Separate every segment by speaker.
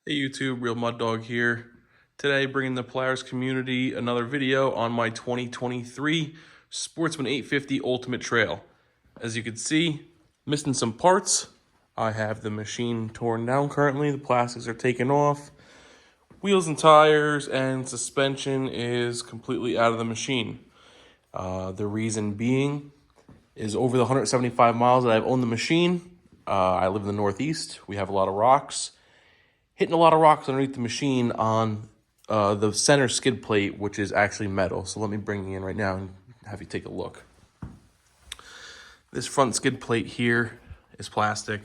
Speaker 1: Hey YouTube, Real Mud Dog here. Today bringing the Polaris community another video on my 2023 Sportsman 850 Ultimate Trail. As you can see, missing some parts. I have the machine torn down currently, the plastics are taken off. Wheels and tires and suspension is completely out of the machine. The reason being is over the 175 miles that I've owned the machine, I live in the Northeast, we have a lot of rocks. Hitting a lot of rocks underneath the machine on the center skid plate, which is actually metal. So let me bring you in right now and have you take a look. This front skid plate here is plastic.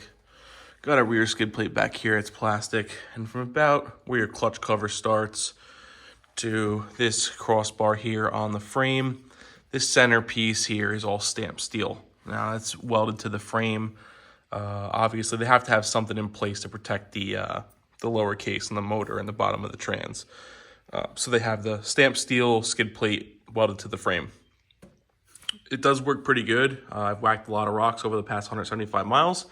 Speaker 1: Got a rear skid plate back here, it's plastic. And from about where your clutch cover starts to this crossbar here on the frame, this center piece here is all stamped steel. Now it's welded to the frame. Obviously, they have to have something in place to protect the lower case and the motor and the bottom of the trans. So they have the stamped steel skid plate welded to the frame. It does work pretty good. I've whacked a lot of rocks over the past 175 miles.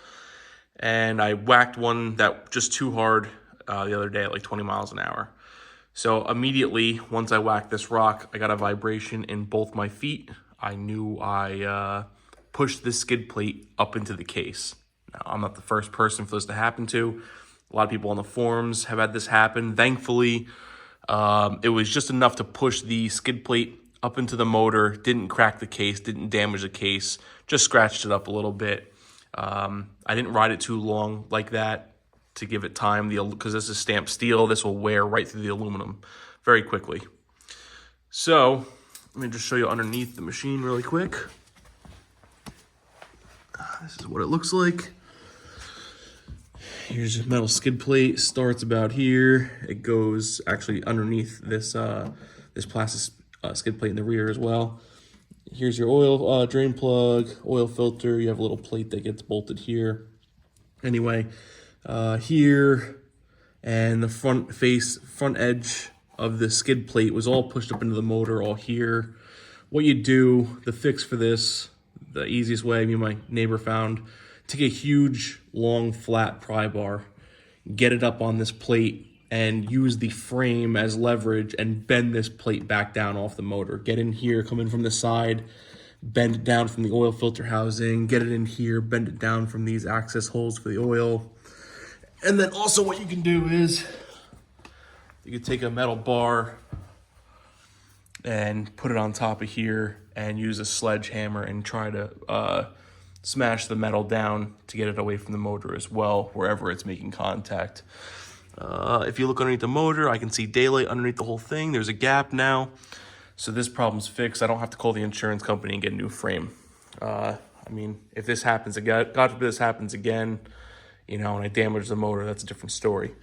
Speaker 1: And I whacked one that just too hard the other day at like 20 miles an hour. So immediately, once I whacked this rock, I got a vibration in both my feet. I knew I pushed this skid plate up into the case. Now, I'm not the first person for this to happen to. A lot of people on the forums have had this happen. Thankfully, it was just enough to push the skid plate up into the motor, didn't crack the case, didn't damage the case, just scratched it up a little bit. I didn't ride it too long like that to give it time, because this is stamped steel. This will wear right through the aluminum very quickly. So let me just show you underneath the machine really quick. This is what it looks like. Here's your metal skid plate, starts about here. It goes actually underneath this this plastic skid plate in the rear as well. Here's your oil drain plug, oil filter. You have a little plate that gets bolted here. Anyway, here and the front edge of the skid plate was all pushed up into the motor, all here. What you do, the fix for this, the easiest way me and my neighbor found, take a huge, long, flat pry bar, get it up on this plate, and use the frame as leverage and bend this plate back down off the motor. Get in here, come in from the side, bend it down from the oil filter housing, get it in here, bend it down from these access holes for the oil. And then also what you can do is you can take a metal bar and put it on top of here and use a sledgehammer and try to smash the metal down to get it away from the motor as well, wherever it's making contact. If you look underneath the motor, I can see daylight underneath the whole thing. There's a gap now. So this problem's fixed. I don't have to call the insurance company and get a new frame. I mean, if this happens again, God forbid this happens again, you know, and I damage the motor, that's a different story.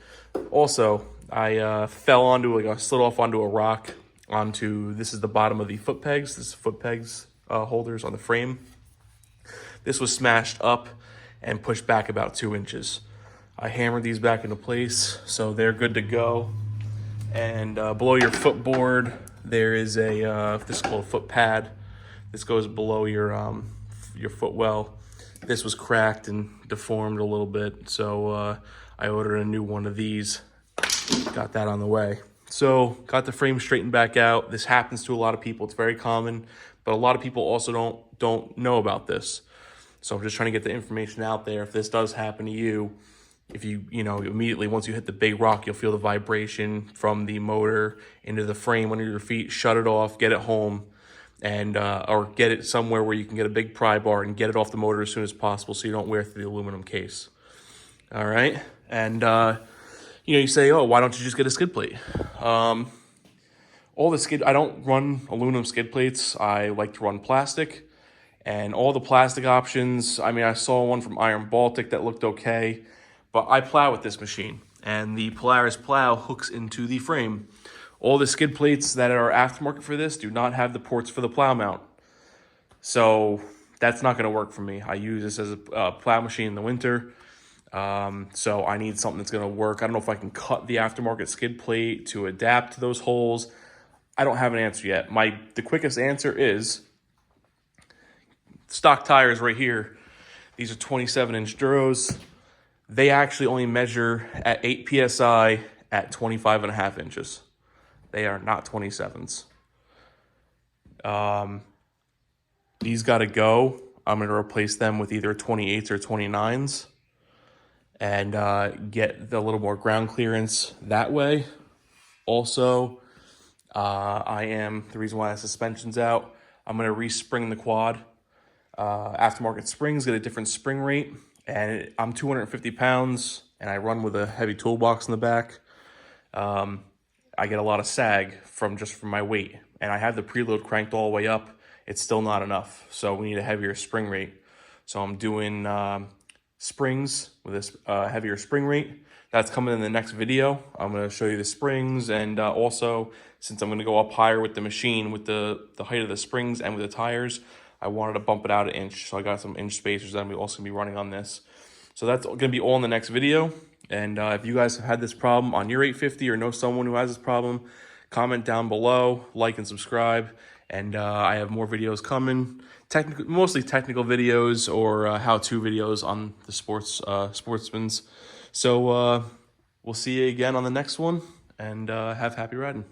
Speaker 1: Also, I slid off onto a rock, this is the bottom of the foot pegs. This is foot pegs holders on the frame. This was smashed up and pushed back about 2 inches. I hammered these back into place, so they're good to go. And below your footboard, there is this is called a foot pad. This goes below your footwell. This was cracked and deformed a little bit, so I ordered a new one of these. Got that on the way. So got the frame straightened back out. This happens to a lot of people. It's very common, but a lot of people also don't know about this. So I'm just trying to get the information out there. If this does happen to you, if you immediately once you hit the big rock, you'll feel the vibration from the motor into the frame under your feet. Shut it off, get it home, and or get it somewhere where you can get a big pry bar and get it off the motor as soon as possible so you don't wear through the aluminum case. All right, and you say, oh, why don't you just get a skid plate? I don't run aluminum skid plates. I like to run plastic. And all the plastic options, I mean, I saw one from Iron Baltic that looked okay, but I plow with this machine, and the Polaris plow hooks into the frame. All the skid plates that are aftermarket for this do not have the ports for the plow mount. So that's not going to work for me. I use this as a plow machine in the winter, so I need something that's going to work. I don't know if I can cut the aftermarket skid plate to adapt to those holes. I don't have an answer yet. The quickest answer is stock tires right here. These are 27-inch Duros. They actually only measure at 8 PSI at 25.5 inches. They are not 27s. These got to go. I'm going to replace them with either 28s or 29s and get a little more ground clearance that way. Also, the reason why the suspension's out, I'm going to respring the quad. Aftermarket springs get a different spring rate, and I'm 250 pounds, and I run with a heavy toolbox in the back. I get a lot of sag from my weight, and I have the preload cranked all the way up. It's still not enough, so we need a heavier spring rate. So I'm doing springs with this heavier spring rate. That's coming in the next video. I'm going to show you the springs, and also, since I'm going to go up higher with the machine, with the height of the springs and with the tires, I wanted to bump it out an inch. So I got some inch spacers that I'm also going to be running on this. So that's going to be all in the next video. And if you guys have had this problem on your 850 or know someone who has this problem, comment down below, like and subscribe. And I have more videos coming, mostly technical videos or how-to videos on the Sportsmans. So we'll see you again on the next one, and have happy riding.